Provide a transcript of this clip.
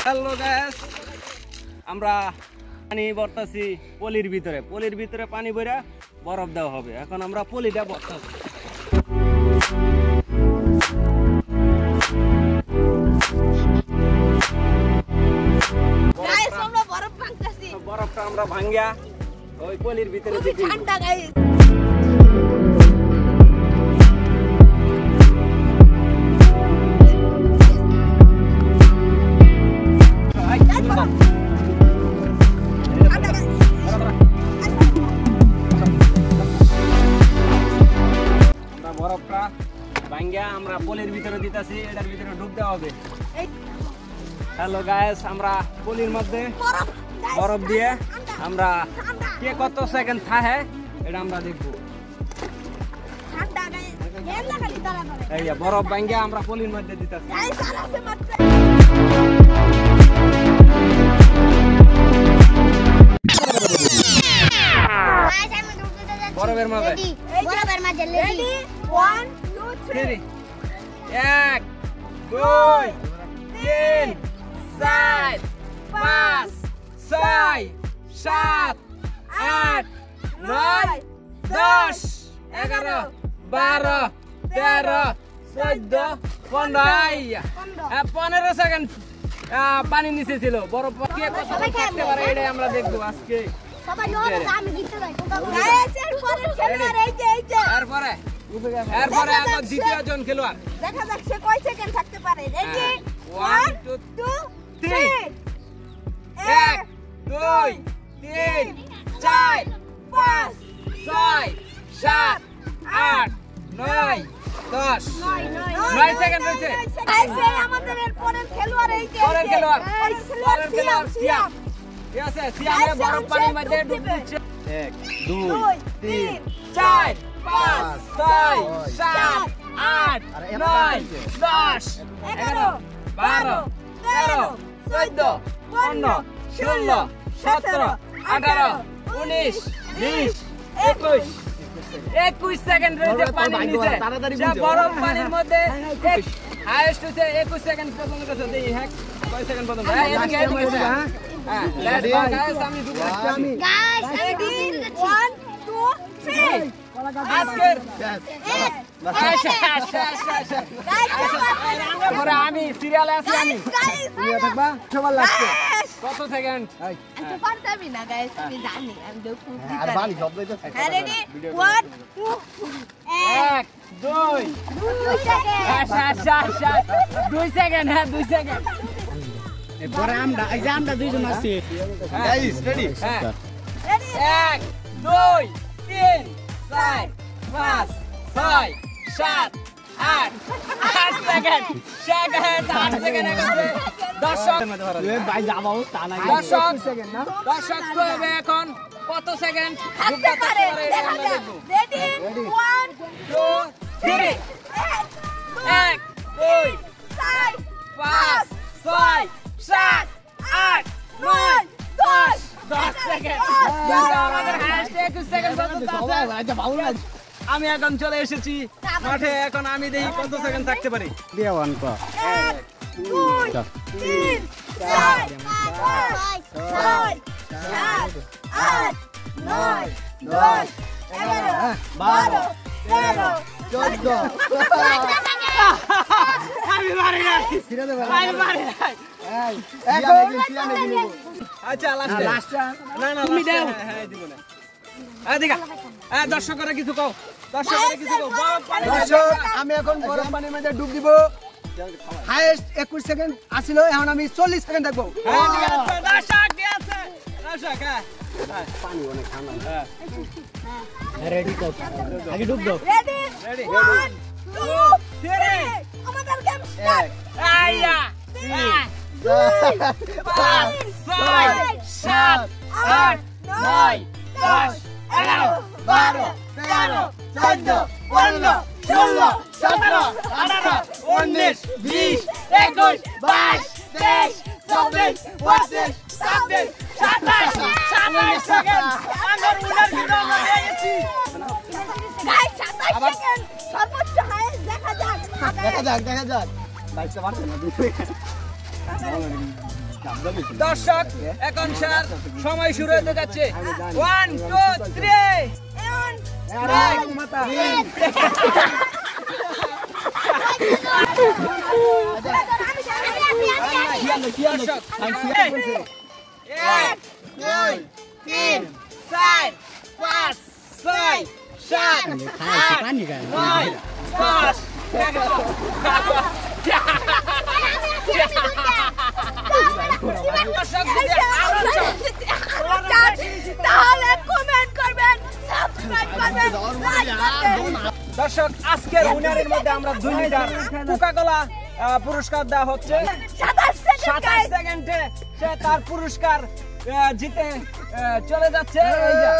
Hello guys, আমরা পানি ভরতাছি পলির ভিতরে পানি ভরা বরফ দেওয়া হবে। এখন আমরা পলিটা ভরতাছি। গাইস আমরা বরফ ভাঙতাছি। বরফটা আমরা ভাঙিয়া ওই পলির ভিতরে দিই। ঠান্ডা গাইস। বরফটা ভাঙ্গিয়া আমরা পলির ভিতরে দিতেছি, এটার ভিতরে ডুব দেওয়া হবে। হ্যালো গাইস, আমরা পলির মধ্যে বরফ দিয়ে আমরা কে কত সেকেন্ড থাকে এটা আমরা দেখব। এই যে বরফ ভাঙ্গিয়া আমরা পলির মধ্যে দিতেছি। বরফের মাঝে রেডি 1 2 3 1 2 3 4 5 6 7 8 9 10 11 12 13 14 15 সেকেন্ড পানি নিচে ছিল। বরফ কে কত থাকতে পারে এটা আমরা দেখবো আজকে। সবাই ওরে আমি জিততে যাই। গাইস এরপরে খেলোয়াড় এই যে এরপরে আমার দ্বিতীয় জন খেলোয়াড়। দেখা যাক সে কয় সেকেন্ড থাকতে পারে। রেডি 1 2 3 1 2 3 4 5 6 7 8 9 10 9 সেকেন্ড হয়েছে। গাইস আমাদের এরপরের খেলোয়াড় এই যে পরের খেলোয়াড় সিয়াম। ঠিক আছে, সিয়ামে বরফ পানির মধ্যে ডুব দিচ্ছে। 1 2 3 4 5 6 7 8 9 10 11 12 13 14 15 16 17 18 19 20 21 সেকেন্ড রয়েছে পানির নিচে। সে বরফ পানির মধ্যে হাইয়েস্ট হচ্ছে 21 সেকেন্ড পর্যন্ত গেছে। দেখি হ্যাঁ কয় সেকেন্ড পর্যন্ত। এদিকে হ্যাঁ লেটস গো গাইস, আমি দুটো গাইস রেডি 1 2 3 আজকের আমি সিরিয়ালে আছি। আমি থাকবা সবার লাগছে কত সেকেন্ড আমি পারতামই না গাইস, আমি জানি আমি দেখু। আর বালি সব দিতে হ্যাঁ রেডি 1 2 1 2 2 সেকেন্ড। হ্যাঁ 2 সেকেন্ড। পরে আমরা দুইজন আছি গাইস রেডি হ্যাঁ রেডি 1 2 3 4 5 6 7 8 সেকেন্ড। 8 সেকেন্ড আছে। দর্শক ভাই যাবাও তা না দর্শক তো হবে এখন কত সেকেন্ড থাকতে পারে। দেখা যাক। Ready 1 2 3 1 2 4 5 6 7 8 9 10 second. আমাদের হাইয়েস্ট 21 সেকেন্ড পর্যন্ত আছে। আমি এখন চলে এসেছি মাঠে। এখন আমি দেখি কত সেকেন্ড থাকতে পারি। দিয়ে ওয়ান কো 1 2 3 4 5 6 7 8 9 10 11 12 13 14 আমি পারি না। আচ্ছা লাস্ট না তুমি দাও। হ্যাঁ দিব না। এদিকে দর্শকরা কিছু কও। দর্শক আমি এখন গরম পানির মধ্যে ডুব দিব। হাইয়েস্ট 21 সেকেন্ড আসিল, এখন আমি 40 সেকেন্ড থাকবো। পানি অনেক ঠান্ডা। রেডি তো আগে ডুব দাও। রেডি 1 2 3 আমাদের গেম স্টার্ট। আইয়া 5 6 7 8 9 10 11 12 13 14 15 16 17 18 19 20 21 22 23 24 25 26 27 সেকেন্ড। আমার উনার ভিডিও আমরা পেয়ে গেছি। গাইস 27 সেকেন্ড সর্বোচ্চ হাইয়েস্ট দেখা যাক। দেখা যাক বাইকটা পারছে না দর্শক এখন স্যার সময় শুরু হতে যাচ্ছে 1 2 3 তাহলে কমেন্ট করবেন, সাবস্ক্রাইব করবেন, লাইক করবেন। দর্শক আজকের উইনারের মধ্যে আমরা 2 লিটার কোকা-কোলা পুরস্কার দেওয়া হচ্ছে 27 সেকেন্ডে সে তার পুরস্কার জিতে চলে যাচ্ছে এই যে